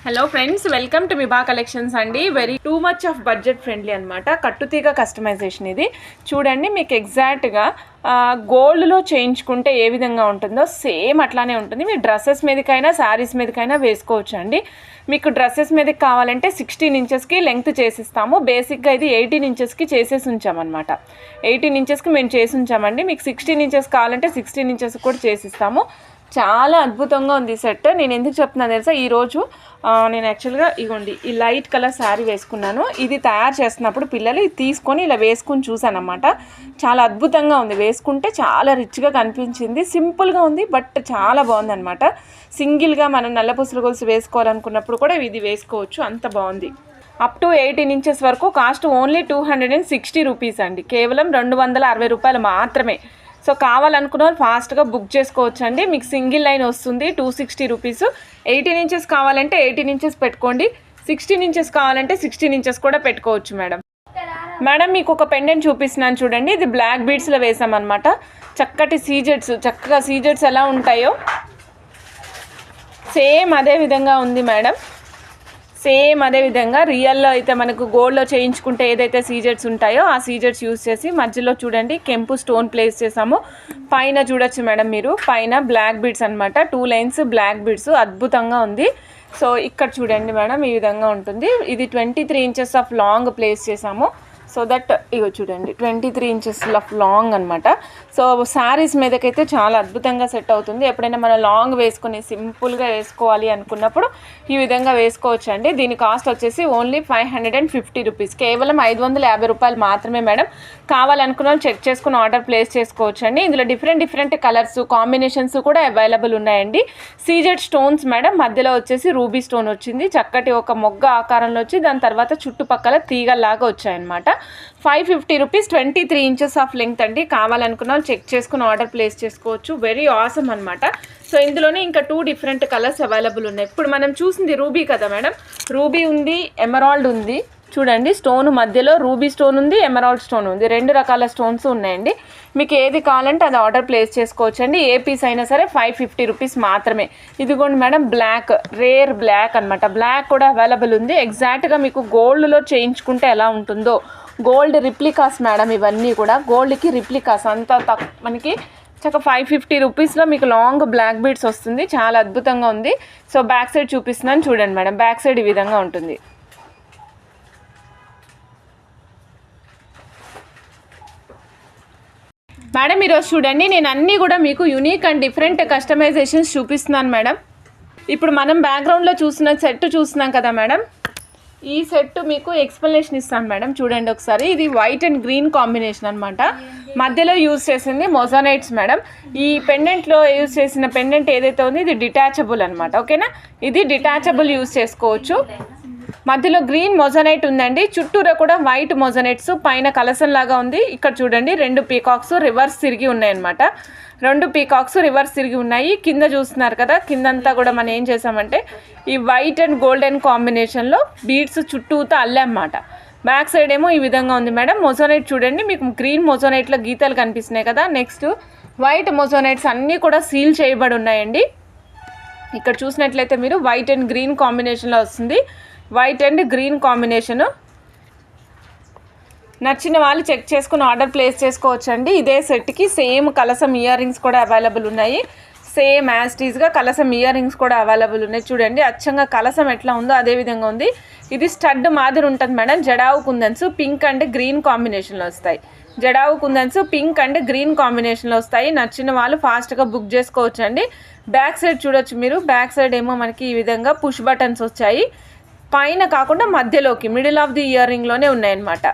Hello friends, welcome to Vibha collections అండి. Very too much of budget friendly అనమాట. కట్టుతీగ customization ఇది చూడండి. మీకు ఎగ్జాక్ట్గా గోల్డ్లో చేయించుకుంటే ఏ విధంగా ఉంటుందో సేమ్ అట్లానే ఉంటుంది. మీరు డ్రెస్సెస్ మీదకైనా శారీస్ మీదకైనా వేసుకోవచ్చు అండి. మీకు డ్రెస్సెస్ మీదకి కావాలంటే 16 ఇంచెస్కి లెంగ్త్ చేసిస్తాము. బేసిక్గా ఇది 18 ఇంచెస్కి చేసేసి ఉంచామన్నమాట. 18 ఇంచెస్కి మేము చేసి ఉంచామండి. మీకు 16 ఇంచెస్ కావాలంటే 16 ఇంచెస్ కూడా చేసిస్తాము. చాలా అద్భుతంగా ఉంది సెట్. నేను ఎందుకు చెప్తున్నాను తెలుసా, ఈరోజు నేను యాక్చువల్గా ఇగోండి ఈ లైట్ కలర్ శారీ వేసుకున్నాను. ఇది తయారు చేస్తున్నప్పుడు పిల్లలు ఇది తీసుకొని ఇలా వేసుకుని చూసానమాట. చాలా అద్భుతంగా ఉంది. వేసుకుంటే చాలా రిచ్గా కనిపించింది. సింపుల్గా ఉంది బట్ చాలా బాగుందన్నమాట. సింగిల్గా మనం నల్ల పుసలు గొలుసు వేసుకోవాలనుకున్నప్పుడు కూడా ఇది వేసుకోవచ్చు, అంత బాగుంది. అప్ టు 18 ఇంచెస్ వరకు కాస్ట్ ఓన్లీ 260 రూపీస్ అండి. కేవలం 260 రూపాయలు మాత్రమే. సో కావాలనుకున్న వాళ్ళు ఫాస్ట్గా బుక్ చేసుకోవచ్చు అండి. మీకు సింగిల్ లైన్ వస్తుంది 260 రూపీస్. 18 ఇంచెస్ కావాలంటే 18 ఇంచెస్ పెట్టుకోండి. 16 ఇంచెస్ కావాలంటే 16 ఇంచెస్ కూడా పెట్టుకోవచ్చు మేడం. మీకు ఒక పెండెంట్ చూపిస్తున్నాను చూడండి. ఇది బ్లాక్ బీడ్స్లో వేసామన్నమాట. చక్కటి సీజెట్స్, చక్కగా సీజెట్స్ ఎలా ఉంటాయో సేమ్ అదే విధంగా ఉంది మేడం. సేమ్ అదే విధంగా రియల్లో అయితే మనకు గోల్డ్లో చేయించుకుంటే ఏదైతే సీజెట్స్ ఉంటాయో ఆ సీజెట్స్ యూజ్ చేసి మధ్యలో చూడండి కెంపు స్టోన్ ప్లేస్ చేసాము. పైన చూడొచ్చు మేడం మీరు, పైన బ్లాక్ బీడ్స్ అనమాట. 2 లైన్స్ బ్లాక్ బీడ్స్, అద్భుతంగా ఉంది. సో ఇక్కడ చూడండి మేడం, ఈ విధంగా ఉంటుంది. ఇది 23 ఇంచెస్ ఆఫ్ లాంగ్ ప్లేస్ చేసాము. సో దట్ ఇగో చూడండి 23 ఇంచెస్ ఆఫ్ లాంగ్ అనమాట. సో శారీస్ మీదకైతే చాలా అద్భుతంగా సెట్ అవుతుంది. ఎప్పుడైనా మనం లాంగ్ వేసుకొని సింపుల్గా వేసుకోవాలి అనుకున్నప్పుడు ఈ విధంగా వేసుకోవచ్చు అండి. దీని కాస్ట్ వచ్చేసి ఓన్లీ 550 రూపీస్, కేవలం 550 రూపాయలు మాత్రమే మేడం. కావాలనుకున్న వాళ్ళు చెక్ చేసుకుని ఆర్డర్ ప్లేస్ చేసుకోవచ్చు అండి. ఇందులో డిఫరెంట్ కలర్స్ కాంబినేషన్స్ కూడా అవైలబుల్ ఉన్నాయండి. సీజెడ్ స్టోన్స్ మేడం, మధ్యలో వచ్చేసి రూబీ స్టోన్ వచ్చింది. చక్కటి ఒక మొగ్గ ఆకారంలో వచ్చి దాని తర్వాత చుట్టుపక్కల తీగల్లాగా వచ్చాయన్నమాట. 550 రూపీస్, 23 ఇంచెస్ ఆఫ్ లెంగ్త్ అండి. కావాలనుకున్న వాళ్ళు చెక్ చేసుకుని ఆర్డర్ ప్లేస్ చేసుకోవచ్చు. వెరీ ఆసమ్ అనమాట. సో ఇందులోనే ఇంకా 2 డిఫరెంట్ కలర్స్ అవైలబుల్ ఉన్నాయి. ఇప్పుడు మనం చూసింది రూబీ కదా మేడం, రూబీ ఉంది, ఎమరాల్డ్ ఉంది. చూడండి స్టోన్ మధ్యలో రూబీ స్టోన్ ఉంది, ఎమరాల్డ్ స్టోన్ ఉంది. 2 రకాల స్టోన్స్ ఉన్నాయండి. మీకు ఏది కావాలంటే అది ఆర్డర్ ప్లేస్ చేసుకోవచ్చు అండి. ఏ పీస్ అయినా సరే 550 రూపీస్ మాత్రమే. ఇదిగోండి మేడం బ్లాక్, రేర్ బ్లాక్ అనమాట. బ్లాక్ కూడా అవైలబుల్ ఉంది. ఎగ్జాక్ట్గా మీకు గోల్డ్లో చేయించుకుంటే ఎలా ఉంటుందో, గోల్డ్ రిప్లికాస్ మేడం, ఇవన్నీ కూడా గోల్డ్కి రిప్లికాస్. అంతా మనకి చక్క 550 రూపీస్లో మీకు లాంగ్ బ్లాక్ బీడ్స్ వస్తుంది. చాలా అద్భుతంగా ఉంది. సో బ్యాక్ సైడ్ చూపిస్తున్నాను చూడండి మేడం. బ్యాక్ సైడ్ ఈ విధంగా ఉంటుంది. మేడం ఈరోజు చూడండి నేను అన్నీ కూడా మీకు యూనిక్ అండ్ డిఫరెంట్ కస్టమైజేషన్స్ చూపిస్తున్నాను మేడం. ఇప్పుడు మనం బ్యాక్గ్రౌండ్లో చూసిన సెట్ చూస్తున్నాం కదా మేడం, ఈ సెట్ మీకు ఎక్స్ప్లెనేషన్ ఇస్తాను మేడం. చూడండి ఒకసారి. ఇది వైట్ అండ్ గ్రీన్ కాంబినేషన్ అనమాట. మధ్యలో యూజ్ చేసింది మొజానైట్స్ మేడం. ఈ పెండెంట్లో యూజ్ చేసిన పెండెంట్ ఏదైతే ఉంది ఇది డిటాచబుల్ అనమాట. ఓకేనా, ఇది డిటాచబుల్ యూజ్ చేసుకోవచ్చు. మధ్యలో గ్రీన్ మొజనైట్ ఉందండి. చుట్టూరా కూడా వైట్ మొజనైట్స్, పైన కలసం లాగా ఉంది. ఇక్కడ చూడండి 2 పీకాక్స్ రివర్స్ తిరిగి ఉన్నాయన్నమాట. 2 పీకాక్స్ రివర్స్ తిరిగి ఉన్నాయి. కింద చూస్తున్నారు కదా, కిందంతా కూడా మనం ఏం చేసామంటే ఈ వైట్ అండ్ గోల్డెన్ కాంబినేషన్లో బీడ్స్ చుట్టూతో అల్లన్నమాట. బ్యాక్ సైడ్ ఏమో ఈ విధంగా ఉంది మేడం. మొజోనైట్ చూడండి, మీకు గ్రీన్ మొజోనైట్లో గీతలు కనిపిస్తున్నాయి కదా. నెక్స్ట్ వైట్ మొజోనైట్స్ అన్నీ కూడా సీల్ చేయబడి ఉన్నాయండి. ఇక్కడ చూసినట్లయితే మీరు వైట్ అండ్ గ్రీన్ కాంబినేషన్లో వస్తుంది. White and green combination. నచ్చిన వాళ్ళు చెక్ చేసుకుని ఆర్డర్ ప్లేస్ చేసుకోవచ్చు అండి. ఇదే సెట్కి సేమ్ కలసం ఇయర్ రింగ్స్ కూడా అవైలబుల్ ఉన్నాయి. సేమ్ యాస్టీస్గా కలసం ఇయర్ రింగ్స్ కూడా అవైలబుల్ ఉన్నాయి. చూడండి అచ్చంగా కలసం ఎట్లా ఉందో అదే విధంగా ఉంది. ఇది స్టడ్ మాదిరి ఉంటుంది madam. Jadau kundans pink and green కాంబినేషన్లో వస్తాయి. జడావు కుందన్స్ పింక్ అండ్ గ్రీన్ కాంబినేషన్లో వస్తాయి. నచ్చిన వాళ్ళు ఫాస్ట్గా బుక్ చేసుకోవచ్చు అండి. బ్యాక్ సైడ్ చూడొచ్చు మీరు. బ్యాక్ సైడ్ ఏమో మనకి ఈ విధంగా పుష్ బటన్స్ వచ్చాయి. పైన కాకుండా మధ్యలోకి మిడిల్ ఆఫ్ ది ఇయర్ రింగ్లోనే ఉన్నాయన్నమాట.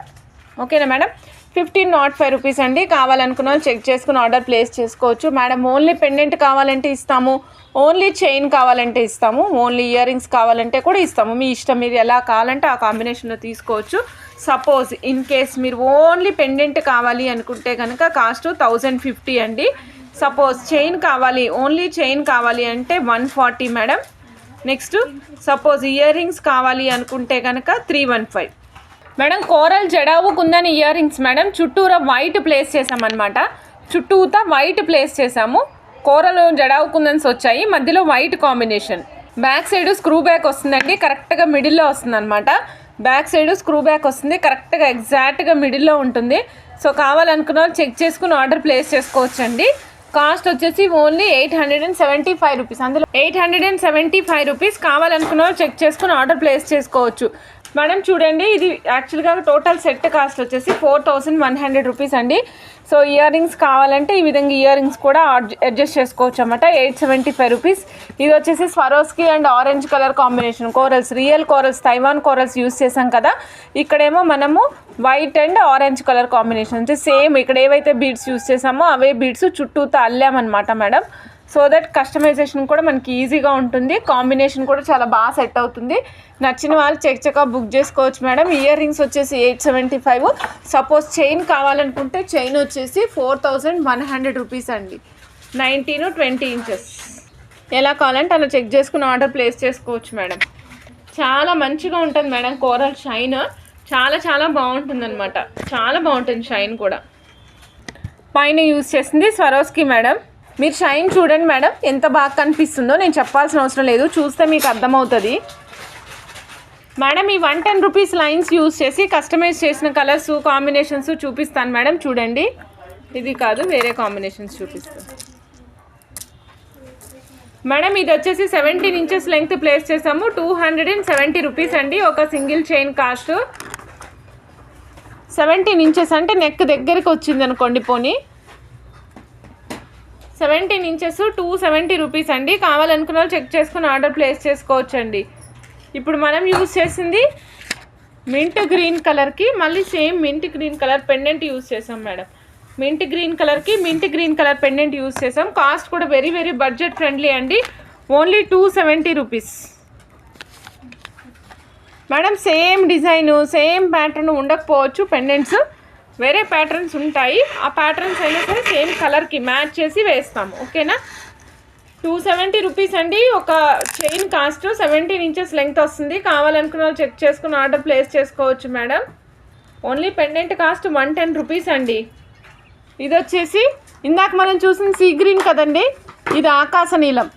ఓకేనా మేడం. 1505 రూపీస్ అండి. కావాలనుకున్న వాళ్ళు చెక్ చేసుకుని ఆర్డర్ ప్లేస్ చేసుకోవచ్చు. మేడం ఓన్లీ పెండెంట్ కావాలంటే ఇస్తాము, ఓన్లీ చైన్ కావాలంటే ఇస్తాము, ఓన్లీ ఇయర్ రింగ్స్ కావాలంటే కూడా ఇస్తాము. మీ ఇష్టం, మీరు ఎలా కావాలంటే ఆ కాంబినేషన్లో తీసుకోవచ్చు. సపోజ్ ఇన్ కేస్ మీరు ఓన్లీ పెండెంట్ కావాలి అనుకుంటే కనుక కాస్ట్ 1050 అండి. సపోజ్ చైన్ కావాలి, ఓన్లీ చైన్ కావాలి అంటే 140 madam. Next suppose ear rings కావాలి అనుకుంటే కనుక 315 madam. Coral jadau kundan ear rings madam. చుట్టూరా వైట్ ప్లేస్ చేసామన్నమాట. చుట్టూతా వైట్ ప్లేస్ చేసాము. కోరల్ జడావు కుందన్స్ వచ్చాయి, మధ్యలో white combination. Back side screw back వస్తుందండి, కరెక్ట్గా మిడిల్లో వస్తుంది అనమాట. బ్యాక్ సైడ్ స్క్రూ బ్యాక్ వస్తుంది, కరెక్ట్గా ఎగ్జాక్ట్గా మిడిల్లో ఉంటుంది. సో కావాలనుకున్న వాళ్ళు చెక్ చేసుకుని ఆర్డర్ ప్లేస్ చేసుకోవచ్చండి. కాస్ట్ వచ్చేసి ఓన్లీ 875 రూపీస్. అందులో 875 రూపీస్. కావాలనుకున్న వాళ్ళు చెక్ చేసుకుని ఆర్డర్ ప్లేస్ చేసుకోవచ్చు మేడం. చూడండి, ఇది యాక్చువల్గా టోటల్ సెట్ కాస్ట్ వచ్చేసి 4100 రూపీస్ అండి. సో ఇయర్ రింగ్స్ కావాలంటే ఈ విధంగా ఇయర్ రింగ్స్ కూడా అడ్జస్ట్ చేసుకోవచ్చు అన్నమాట. 875 రూపీస్. ఇది వచ్చేసి Swarovski and orange colour combination corals, real corals, Taiwan corals use చేసాం కదా. ఇక్కడేమో మనము white and orange colour combination అంటే సేమ్ ఇక్కడ ఏవైతే బీడ్స్ యూస్ చేసామో అవే బీడ్స్ చుట్టూతో అల్లామన్నమాట మేడం. సో దట్ కస్టమైజేషన్ కూడా మనకి ఈజీగా ఉంటుంది. కాంబినేషన్ కూడా చాలా బాగా సెట్ అవుతుంది. నచ్చిన వాళ్ళు చెక్గా బుక్ చేసుకోవచ్చు మేడం. ఇయర్ రింగ్స్ వచ్చేసి 875. సపోజ్ చైన్ కావాలనుకుంటే చైన్ వచ్చేసి 4100 రూపీస్ అండి. 19-20 ఇంచెస్. ఎలా కావాలంటే అలా చెక్ చేసుకుని ఆర్డర్ ప్లేస్ చేసుకోవచ్చు మేడం. చాలా మంచిగా ఉంటుంది మేడం. కోరల్ షైన్ చాలా చాలా బాగుంటుంది అనమాట. చాలా బాగుంటుంది షైన్ కూడా. పైన యూస్ చేసింది స్వరోస్కి మేడం. మీరు షైన్ చూడండి మేడం, ఎంత బాగా కనిపిస్తుందో. నేను చెప్పాల్సిన అవసరం లేదు, చూస్తే మీకు అర్థమవుతుంది మేడం. ఈ 110 రూపీస్ లైన్స్ యూస్ చేసి కస్టమైజ్ చేసిన కలర్స్ కాంబినేషన్స్ చూపిస్తాను మేడం. చూడండి, ఇది కాదు, వేరే కాంబినేషన్స్ చూపిస్తాను మేడం. ఇది వచ్చేసి 17 ఇంచెస్ లెంగ్త్ ప్లేస్ చేసాము. 270 రూపీస్ అండి. ఒక సింగిల్ చైన్ కాస్ట్ 17 ఇంచెస్ అంటే నెక్ దగ్గరికి వచ్చింది అనుకోండి. పోనీ 17 ఇంచెస్ 270 రూపీస్ అండి. కావాలనుకున్న వాళ్ళు చెక్ చేసుకుని ఆర్డర్ ప్లేస్ చేసుకోవచ్చు అండి. ఇప్పుడు మనం యూజ్ చేసింది మింట్ గ్రీన్ కలర్కి మళ్ళీ same mint green colour pendant use చేసాం మేడం. మింట్ గ్రీన్ కలర్కి mint green colour pendant use చేసాం. కాస్ట్ కూడా వెరీ వెరీ బడ్జెట్ ఫ్రెండ్లీ అండి. Only 270 rupees madam. Same design same pattern ఉండకపోవచ్చు పెండెంట్స్, వేరే ప్యాటర్న్స్ ఉంటాయి. ఆ ప్యాటర్న్స్ అయినా సరే సేమ్ కలర్కి మ్యాచ్ చేసి వేస్తాము. ఓకేనా. 270 రూపీస్ అండి. ఒక చైన్ కాస్ట్ 17 ఇంచెస్ లెంగ్త్ వస్తుంది. కావాలనుకున్న వాళ్ళు చెక్ చేసుకుని ఆర్డర్ ప్లేస్ చేసుకోవచ్చు madam. Only pendant cost 110 rupees అండి. ఇది వచ్చేసి ఇందాక మనం చూసిన సీ గ్రీన్ కదండి, ఇది ఆకాశ నీలం.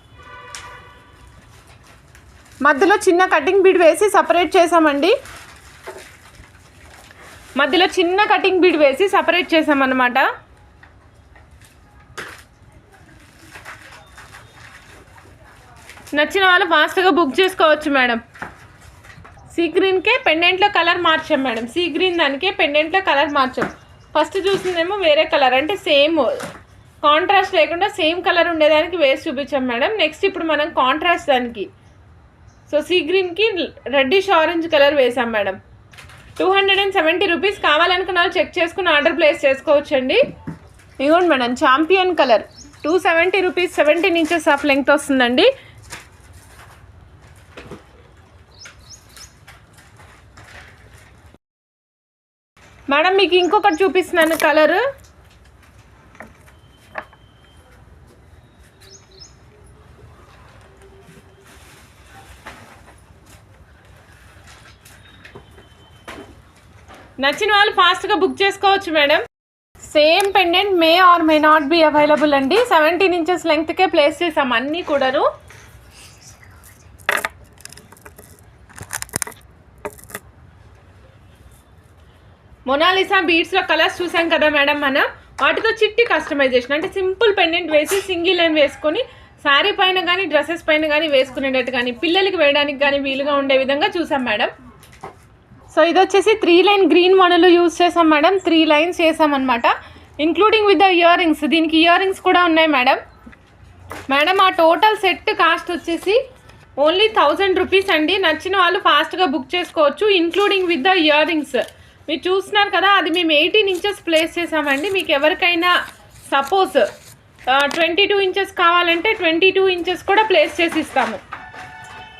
మధ్యలో చిన్న కటింగ్ బీడ్ వేసి సపరేట్ చేసామండి. మధ్యలో చిన్న కటింగ్ బీడ్ వేసి సపరేట్ చేసామన్నమాట. నచ్చిన వాళ్ళు ఫాస్ట్గా బుక్ చేసుకోవచ్చు మేడం. సీ గ్రీన్కే పెండెంట్లో కలర్ మార్చాం మేడం. సీ గ్రీన్ దానికే పెండెంట్లో కలర్ మార్చాం. ఫస్ట్ చూసిందేమో వేరే కలర్, అంటే సేమ్ కాంట్రాస్ట్ లేకుండా సేమ్ కలర్ ఉండేదానికి వేసి చూపించాం మేడం. నెక్స్ట్ ఇప్పుడు మనం కాంట్రాస్ట్ దానికి, సో సీ గ్రీన్కి రెడ్డిష్ ఆరెంజ్ కలర్ వేసాం మేడం. 270 రూపీస్. కావాలనుకున్న వాళ్ళు చెక్ చేసుకుని ఆర్డర్ ప్లేస్ చేసుకోవచ్చండి. ఇదిగోండి madam, champion colour 270 rupees. 17 inches of length వస్తుందండి. మేడం మీకు ఇంకొకటి చూపిస్తున్నాను కలర్. నచ్చిన వాళ్ళు ఫాస్ట్గా బుక్ చేసుకోవచ్చు madam. Same pendant may or may not be available అండి. 17 ఇంచెస్ లెంగ్త్కే ప్లేస్ చేసాం అన్నీ కూడాను. మొనాలిసా బీడ్స్లో కలర్స్ చూసాం కదా మేడం మనం. వాటితో చిట్టి కస్టమైజేషన్ అంటే సింపుల్ పెండెంట్ వేసి సింగిల్ లైన్ వేసుకొని శారీ పైన కానీ డ్రెస్సెస్ పైన కానీ వేసుకునేటట్టు కానీ పిల్లలకి వేయడానికి కానీ వీలుగా ఉండే విధంగా చూసాం మేడం. సో ఇది వచ్చేసి 3 లైన్ గ్రీన్ మణులు యూజ్ చేసాం మేడం, 3 లైన్స్ చేసామన్నమాట, including with the ear rings. దీనికి ఇయర్ రింగ్స్ కూడా ఉన్నాయి మేడం. మేడం ఆ టోటల్ సెట్ కాస్ట్ వచ్చేసి ఓన్లీ 1000 రూపీస్ అండి. నచ్చిన వాళ్ళు ఫాస్ట్గా బుక్ చేసుకోవచ్చు, including with the ear rings. మీరు చూస్తున్నారు కదా, అది మేము 18 ఇంచెస్ ప్లేస్ చేసామండి. మీకు ఎవరికైనా సపోజ్ 22 ఇంచెస్ కావాలంటే 22 ఇంచెస్ కూడా ప్లేస్ చేసి ఇస్తాము.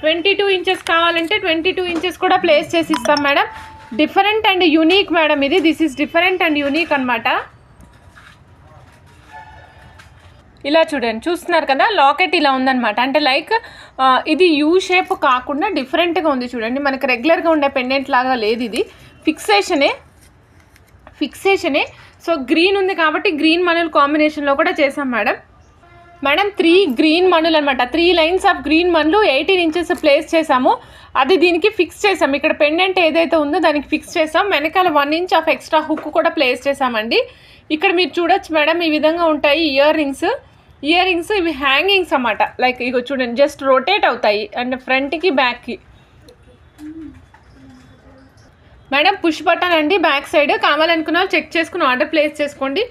22 ఇంచెస్ కావాలంటే 22 ఇంచెస్ కూడా ప్లేస్ చేసి ఇస్తాం madam. Different and unique madam ఇది. This is different and unique అనమాట. ఇలా చూడండి, చూస్తున్నారు కదా లాకెట్ ఇలా ఉందన్నమాట. అంటే లైక్ ఇది యూ షేప్ కాకుండా డిఫరెంట్గా ఉంది చూడండి. మనకి రెగ్యులర్గా ఉండే పెండెంట్ లాగా లేదు, ఇది ఫిక్సేషనే. సో గ్రీన్ ఉంది కాబట్టి గ్రీన్ మణులు కాంబినేషన్లో కూడా చేసాం మేడం. 3 గ్రీన్ మణులు అనమాట, 3 లైన్స్ ఆఫ్ గ్రీన్ మణులు 18 ఇంచెస్ ప్లేస్ చేసాము. అది దీనికి ఫిక్స్ చేసాం. ఇక్కడ పెండెంట్ ఏదైతే ఉందో దానికి ఫిక్స్ చేసాం. వెనకాల 1 ఇంచ్ ఆఫ్ ఎక్స్ట్రా హుక్ కూడా ప్లేస్ చేసామండి. ఇక్కడ మీరు చూడొచ్చు మేడం, ఈ విధంగా ఉంటాయి ఇయర్ రింగ్స్. ఇవి హ్యాంగింగ్స్ అన్నమాట. లైక్ ఇగో చూడండి, జస్ట్ రొటేట్ అవుతాయి అండ్ ఫ్రంట్కి బ్యాక్కి. మేడం పుష్ బటన్ అండి బ్యాక్ సైడ్. కావాలనుకున్న వాళ్ళు చెక్ చేసుకుని ఆర్డర్ ప్లేస్ చేసుకోండి.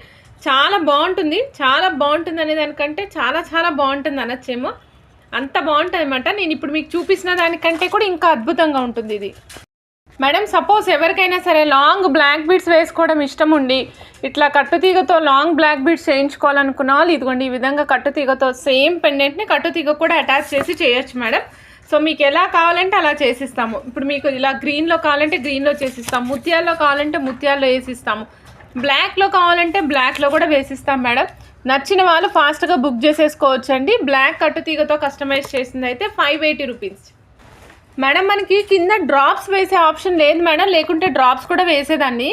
చాలా బాగుంటుంది అనే దానికంటే చాలా బాగుంటుంది అనొచ్చేమో, అంత బాగుంటుంది అనమాట. నేను ఇప్పుడు మీకు చూపించిన దానికంటే కూడా ఇంకా అద్భుతంగా ఉంటుంది ఇది. మేడం సపోజ్ ఎవరికైనా సరే లాంగ్ బ్లాక్ బీడ్స్ వేసుకోవడం ఇష్టం ఉండి ఇట్లా కట్టుతీగతో లాంగ్ బ్లాక్ బీడ్స్ చేయించుకోవాలనుకున్న వాళ్ళు ఇదిగోండి ఈ విధంగా కట్టుతీగతో సేమ్ పెండెంట్ని కట్టుతీగ కూడా అటాచ్ చేసి చేయొచ్చు మేడం. సో మీకు ఎలా కావాలంటే అలా చేసిస్తాము. ఇప్పుడు మీకు ఇలా గ్రీన్లో కావాలంటే గ్రీన్లో చేసిస్తాము, ముత్యాల్లో కావాలంటే ముత్యాల్లో వేసిస్తాము, బ్లాక్లో కావాలంటే బ్లాక్లో కూడా వేసిస్తాం మేడం. నచ్చిన వాళ్ళు ఫాస్ట్గా బుక్ చేసేసుకోవచ్చు అండి. బ్లాక్ కట్టుతీగతో కస్టమైజ్ చేసింది అయితే 580 రూపీస్ మేడం. మనకి కింద డ్రాప్స్ వేసే ఆప్షన్ లేదు మేడం, లేకుంటే డ్రాప్స్ కూడా వేసేదాన్ని,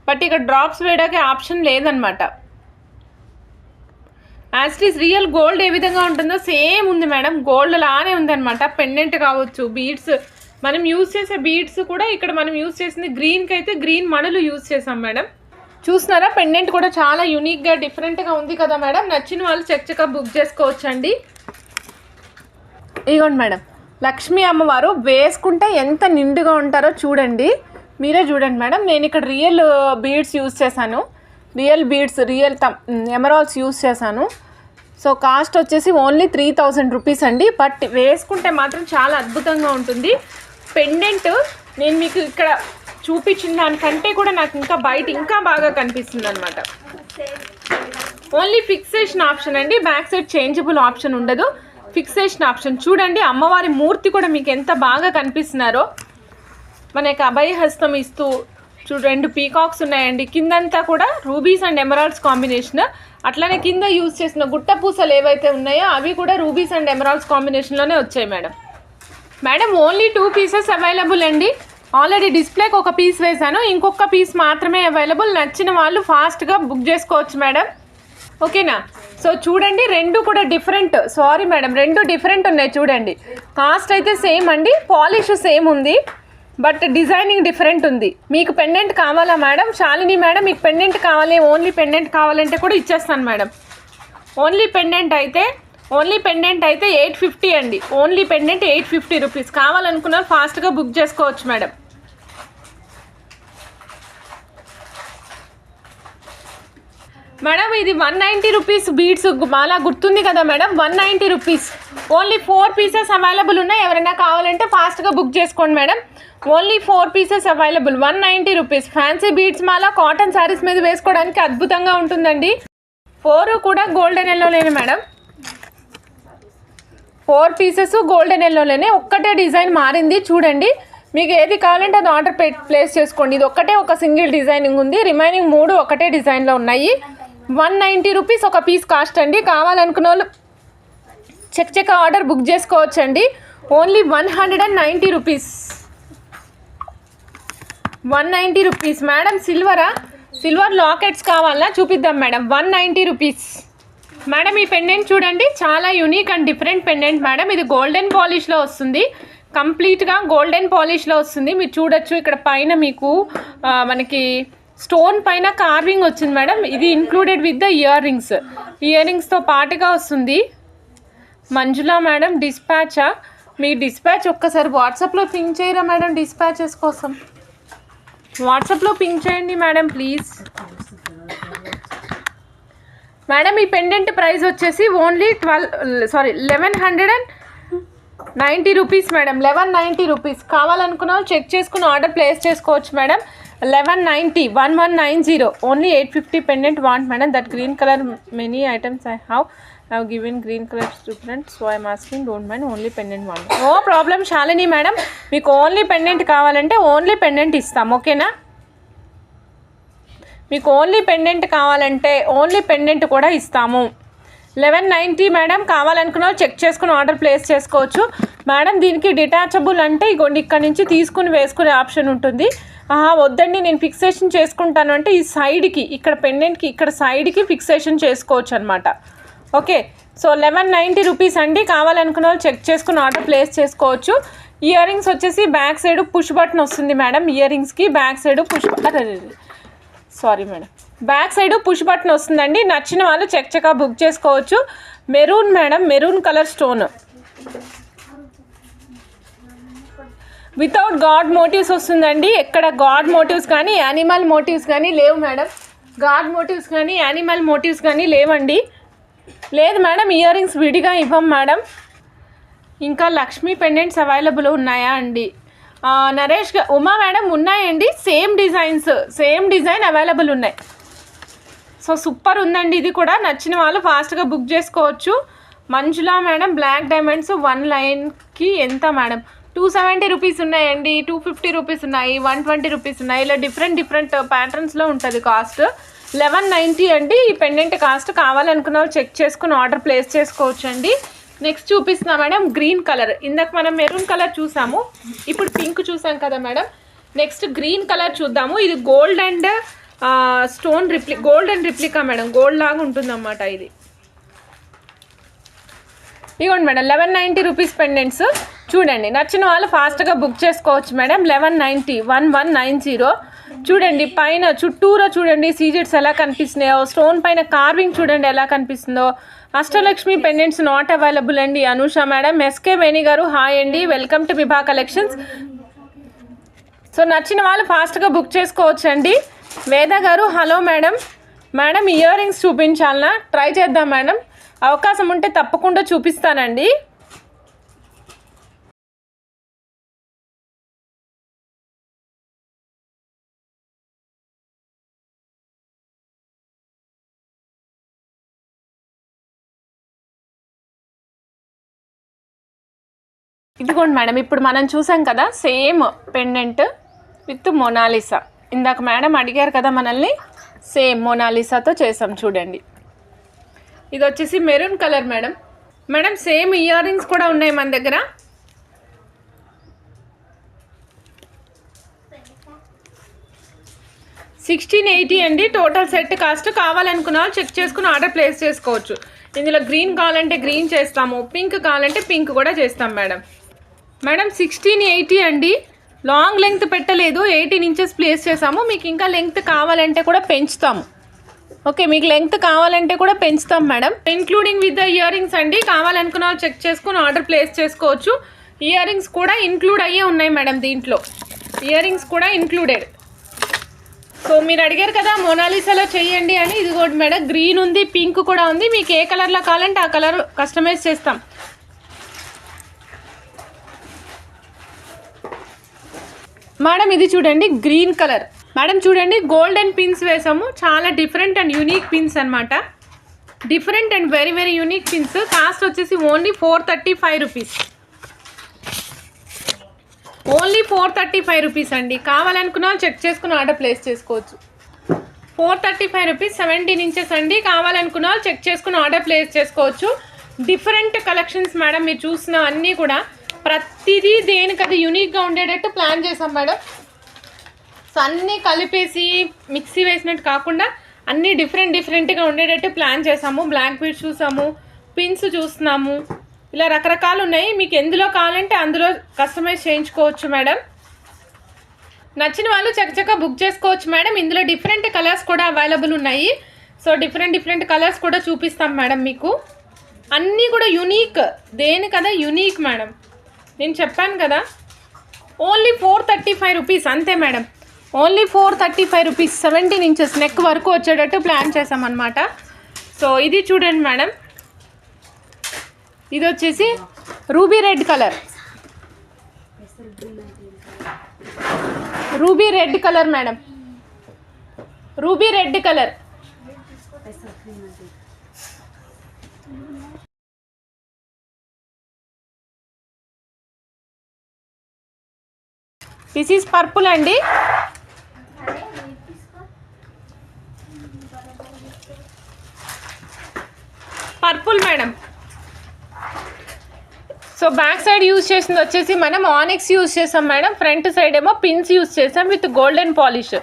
బట్ ఇక్కడ డ్రాప్స్ వేయడానికి ఆప్షన్ లేదనమాట. As it is real gold ఏ విధంగా ఉంటుందో సేమ్ ఉంది మేడం, గోల్డ్ లానే ఉందన్నమాట. పెండెంట్ కావచ్చు, బీడ్స్, మనం యూజ్ చేసే బీడ్స్ కూడా ఇక్కడ మనం యూజ్ చేసింది గ్రీన్కి అయితే గ్రీన్ మణులు యూజ్ చేసాం మేడం. చూస్తున్నారా, పెండెంట్ కూడా చాలా యూనిక్గా డిఫరెంట్గా ఉంది కదా మేడం. నచ్చిన వాళ్ళు చక్కగా బుక్ చేసుకోవచ్చు అండి. ఇదిగోండి మేడం, లక్ష్మీ అమ్మవారు వేసుకుంటే ఎంత నిండుగా ఉంటారో చూడండి, మీరే చూడండి మేడం. నేను ఇక్కడ రియల్ బీడ్స్ యూజ్ చేశాను, రియల్ ఎమరాల్డ్స్ యూజ్ చేశాను. సో కాస్ట్ వచ్చేసి ఓన్లీ 3000 రూపీస్ అండి. బట్ వేసుకుంటే మాత్రం చాలా అద్భుతంగా ఉంటుంది పెండెంట్. నేను మీకు ఇక్కడ చూపించిన దానికంటే కూడా నాకు ఇంకా బయట ఇంకా బాగా కనిపిస్తుంది అనమాట. ఓన్లీ ఫిక్సేషన్ ఆప్షన్ అండి, బ్యాక్ సైడ్ చేంజబుల్ ఆప్షన్ ఉండదు, ఫిక్సేషన్ ఆప్షన్. చూడండి అమ్మవారి మూర్తి కూడా మీకు ఎంత బాగా కనిపిస్తున్నారో. మనకి అభయహస్తం ఇస్తూ రెండు పీకాక్స్ ఉన్నాయండి. కిందంతా కూడా రూబీస్ అండ్ ఎమరాల్డ్స్ కాంబినేషన్. అట్లనే కింద యూజ్ చేసిన గుట్ట పూసలు ఏవైతే ఉన్నాయో అవి కూడా రూబీస్ అండ్ ఎమరాల్డ్స్ కాంబినేషన్లోనే వచ్చాయి మేడం. ఓన్లీ 2 పీసెస్ అవైలబుల్ అండి. ఆల్రెడీ డిస్ప్లేకి ఒక పీస్ వేశాను, ఇంకొక పీస్ మాత్రమే అవైలబుల్. నచ్చిన వాళ్ళు ఫాస్ట్గా బుక్ చేసుకోవచ్చు మేడం, ఓకేనా. సో చూడండి, రెండు కూడా డిఫరెంట్, సారీ మేడం, రెండు డిఫరెంట్ ఉన్నాయి చూడండి. కాస్ట్ అయితే సేమ్ అండి, పాలిష్ సేమ్ ఉంది, బట్ డిజైనింగ్ డిఫరెంట్ ఉంది. మీకు పెండెంట్ కావాలా మేడం? శాలిని మేడం మీకు పెండెంట్ కావాలి, ఓన్లీ పెండెంట్ కావాలంటే కూడా ఇచ్చేస్తాను మేడం. ఓన్లీ పెండెంట్ అయితే 850 అండి. Only pendant 850 rupees. కావాలనుకున్న ఫాస్ట్గా బుక్ చేసుకోవచ్చు మేడం. మేడం ఇది 190 రూపీస్ బీడ్స్ మాలా గుర్తుంది కదా madam, 190 rupees. Only 4 pieces available ఉన్నాయి. ఎవరైనా కావాలంటే ఫాస్ట్గా బుక్ చేసుకోండి madam. Only 4 pieces available, 190 rupees. Fancy beads మాలా కాటన్ శారీస్ మీద వేసుకోవడానికి అద్భుతంగా ఉంటుందండి. 4 కూడా గోల్డెన్ ఎల్లోలేనే మేడం, 4 పీసెస్ గోల్డెన్ ఎల్లోలేనే. ఒక్కటే డిజైన్ మారింది చూడండి. మీకు ఏది కావాలంటే అది ఆర్డర్ ప్లేస్ చేసుకోండి. ఇది ఒక్కటే ఒక సింగిల్ డిజైనింగ్ ఉంది, రిమైనింగ్ 3 ఒకటే డిజైన్లో ఉన్నాయి. 190 రూపీస్ ఒక పీస్ కాస్ట్ అండి. కావాలనుకున్న వాళ్ళు చెక్ ఆర్డర్ బుక్ చేసుకోవచ్చు అండి. Only 190 rupees, 190 rupees. Madam silver lockets కావాలా చూపిద్దాం మేడం. 190 rupees madam. ఈ పెండెంట్ చూడండి, చాలా unique and different pendant madam. ఇది గోల్డెన్ పాలిష్లో వస్తుంది, కంప్లీట్గా గోల్డెన్ పాలిష్లో వస్తుంది. మీరు చూడొచ్చు ఇక్కడ పైన మీకు మనకి స్టోన్ పైన కార్వింగ్ వచ్చింది మేడం. ఇది ఇంక్లూడెడ్ విత్ ద ఇయర్ రింగ్స్తో పాటుగా వస్తుంది. మంజులా మేడం డిస్పాచా? మీ డిస్పాచ్ ఒక్కసారి వాట్సాప్లో పింక్ చేయరా మేడం డిస్పాచెస్ కోసం. వాట్సాప్లో పింక్ చేయండి మేడం ప్లీజ్. మేడం ఈ పెండెంట్ ప్రైస్ వచ్చేసి ఓన్లీ 1190 రూపీస్ మేడం. 1190 రూపీస్. కావాలనుకున్న చెక్ చేసుకుని ఆర్డర్ ప్లేస్ చేసుకోవచ్చు madam. 1190 only 850 pendant want madam. That green color many items I have given green color different, so I am asking, don't mind, only pendant want. No problem Shalini madam, మీకు only pendant కావాలంటే only pendant ఇస్తాం, ఓకేనా? మీకు only pendant కావాలంటే only pendant కూడా ఇస్తాము. 1190 madam. కావాలనుకున్న check చేసుకుని ఆర్డర్ ప్లేస్ చేసుకోవచ్చు మేడం. దీనికి డిటాచబుల్ అంటే ఇగోండి ఇక్కడ నుంచి తీసుకుని వేసుకునే ఆప్షన్ ఉంటుంది. వద్దండి నేను ఫిక్సేషన్ చేసుకుంటాను అంటే ఈ సైడ్కి, ఇక్కడ పెండెంట్కి ఇక్కడ సైడ్కి ఫిక్సేషన్ చేసుకోవచ్చు అనమాట. ఓకే, సో 1190 రూపీస్ అండి. కావాలనుకున్న వాళ్ళు చెక్ చేసుకుని ఆర్డర్ ప్లేస్ చేసుకోవచ్చు. ఇయర్ రింగ్స్ వచ్చేసి బ్యాక్ సైడ్ పుష్ బటన్ వస్తుంది మేడం. ఇయర్ రింగ్స్కి back side back side push button వస్తుందండి. నచ్చిన వాళ్ళు చక్కగా బుక్ చేసుకోవచ్చు. Maroon madam, maroon colour stone without god motives వస్తుందండి. ఎక్కడ గాడ్ మోటివ్స్ కానీ యానిమల్ మోటివ్స్ కానీ లేవు మేడం. గాడ్ మోటివ్స్ కానీ యానిమల్ మోటివ్స్ కానీ లేవండి. లేదు మేడం, ఇయర్ రింగ్స్ విడిగా ఇవ్వం మేడం. ఇంకా లక్ష్మీ పెండెంట్స్ అవైలబుల్ ఉన్నాయా అండి? నరేష్ ఉమా మేడం ఉన్నాయండి. సేమ్ డిజైన్ అవైలబుల్ ఉన్నాయి. సో సూపర్ ఉందండి ఇది కూడా. నచ్చిన వాళ్ళు ఫాస్ట్గా బుక్ చేసుకోవచ్చు. మంజులా మేడం బ్లాక్ డైమండ్స్ 1 లైన్కి ఎంత మేడం? 270 రూపీస్ ఉన్నాయండి, 250 రూపీస్ ఉన్నాయి, 120 రూపీస్ ఉన్నాయి. ఇలా డిఫరెంట్ ప్యాటర్న్స్లో ఉంటుంది కాస్ట్. 1190 అండి ఈ పెండెంట్ కాస్ట్. కావాలనుకున్న వాళ్ళు చెక్ చేసుకుని ఆర్డర్ ప్లేస్ చేసుకోవచ్చు అండి. నెక్స్ట్ చూపిస్తున్నా మేడం గ్రీన్ కలర్. ఇందాక మనం మెరూన్ కలర్ చూసాము, ఇప్పుడు పింక్ చూసాం కదా మేడం. నెక్స్ట్ గ్రీన్ కలర్ చూద్దాము. ఇది gold and stone gold and replica madam. Gold లాగా ఉంటుందన్నమాట ఇది. ఇవ్వండి మేడం 1190 రూపీస్ పెండెంట్స్. చూడండి, నచ్చిన వాళ్ళు ఫాస్ట్గా బుక్ చేసుకోవచ్చు మేడం. 1190 చూడండి. పైన చుట్టూరా చూడండి సీజెట్స్ ఎలా కనిపిస్తున్నాయో, స్టోన్ పైన కార్వింగ్ చూడండి ఎలా కనిపిస్తుందో. అష్టలక్ష్మి పెండెంట్స్ నాట్ అవైలబుల్ అండి. అనూష మేడం. ఎస్కే వేణి గారు హాయ్ అండి, welcome to Vibha collections. So నచ్చిన వాళ్ళు ఫాస్ట్గా బుక్ చేసుకోవచ్చు అండి. వేద గారు hello madam. Madam earrings చూపించాలనా? ట్రై చేద్దాం మేడం, అవకాశం ఉంటే తప్పకుండా చూపిస్తానండి. ఇదిగోండి మేడం, ఇప్పుడు మనం చూసాం కదా సేమ్ పెండెంట్ విత్ మొనాలిసా. ఇందాక మేడం అడిగారు కదా మనల్ని, సేమ్ మొనాలిసాతో చేసాం చూడండి. ఇది వచ్చేసి maroon colour madam. Madam same ear rings కూడా ఉన్నాయి మన దగ్గర. $1680 అండి టోటల్ సెట్ కాస్ట్. కావాలనుకున్న వాళ్ళు చెక్ చేసుకుని ఆర్డర్ ప్లేస్ చేసుకోవచ్చు. ఇందులో గ్రీన్ కావాలంటే గ్రీన్ చేస్తాము, పింక్ కావాలంటే పింక్ కూడా చేస్తాం మేడం. మేడం 1680 అండి. లాంగ్ లెంగ్త్ పెట్టలేదు, 18 ఇంచెస్ ప్లేస్ చేసాము. మీకు ఇంకా లెంగ్త్ కావాలంటే కూడా పెంచుతాము. ఓకే, మీకు లెంగ్త్ కావాలంటే కూడా పెంచుతాం madam. Including with the ear rings అండి. కావాలనుకున్న వాళ్ళు చెక్ చేసుకుని ఆర్డర్ ప్లేస్ చేసుకోవచ్చు. ఇయర్ రింగ్స్ కూడా ఇంక్లూడ్ అయ్యే ఉన్నాయి మేడం. దీంట్లో ఇయర్ రింగ్స్ కూడా ఇంక్లూడెడ్. సో మీరు అడిగారు కదా మొనాలిసాలో చెయ్యండి అని. ఇది కూడా మేడం గ్రీన్ ఉంది, పింక్ కూడా ఉంది. మీకు ఏ కలర్లో కావాలంటే ఆ కలర్ కస్టమైజ్ చేస్తాం. మేడం ఇది చూడండి గ్రీన్ కలర్. మేడం చూడండి గోల్డెన్ పిన్స్ వేసాము. చాలా డిఫరెంట్ అండ్ యూనిక్ పిన్స్ అనమాట. Different and very very unique pins. Cost వచ్చేసి ఓన్లీ 435 రూపీస్. ఓన్లీ 435 రూపీస్ అండి. కావాలనుకున్నా చెక్ చేసుకుని ఆర్డర్ ప్లేస్ చేసుకోవచ్చు. 435 రూపీస్ 17 ఇంచెస్ అండి. కావాలనుకున్న వాళ్ళు చెక్ చేసుకుని ఆర్డర్ ప్లేస్ చేసుకోవచ్చు. Different collections madam. మీరు చూసిన అన్నీ కూడా ప్రతిదీ దేనికది యూనిక్గా ఉండేటట్టు ప్లాన్ చేసాం మేడం. సో అన్నీ కలిపేసి మిక్సీ వేసినట్టు కాకుండా అన్నీ డిఫరెంట్గా ఉండేటట్టు ప్లాన్ చేసాము. బ్లాక్ బీడ్స్ చూసాము, పిన్స్ చూస్తున్నాము, ఇలా రకరకాలు ఉన్నాయి. మీకు ఎందులో కావాలంటే అందులో కస్టమైజ్ చేయించుకోవచ్చు మేడం. నచ్చిన వాళ్ళు చక్కగా బుక్ చేసుకోవచ్చు మేడం. ఇందులో డిఫరెంట్ కలర్స్ కూడా అవైలబుల్ ఉన్నాయి. సో డిఫరెంట్ కలర్స్ కూడా చూపిస్తాం మేడం మీకు. అన్నీ కూడా యూనిక్, దేని కదా యూనిక్ మేడం. నేను చెప్పాను కదా ఓన్లీ 435 రూపీస్ అంతే madam. Only 435 rupees. 17 inches neck వరకు వచ్చేటట్టు ప్లాన్ చేసామన్నమాట. సో ఇది చూడండి మేడం, ఇది వచ్చేసి ruby red colour, ruby red colour madam, ruby red colour. This is purple అండి. Purple madam. So back side use చేసింది వచ్చేసి మనం ఆనిక్స్ యూజ్ చేసాం మేడం. ఫ్రంట్ సైడ్ ఏమో పిన్స్ యూజ్ చేసాం విత్ గోల్డెన్ పాలిష్.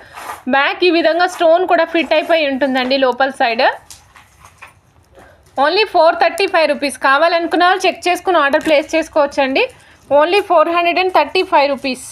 బ్యాక్ ఈ విధంగా స్టోన్ కూడా ఫిట్ అయిపోయి ఉంటుందండి లోపల సైడ్. Only 435 rupees. కావాలనుకున్న వాళ్ళు చెక్ చేసుకుని ఆర్డర్ ప్లేస్ చేసుకోవచ్చండి. Only 435 rupees.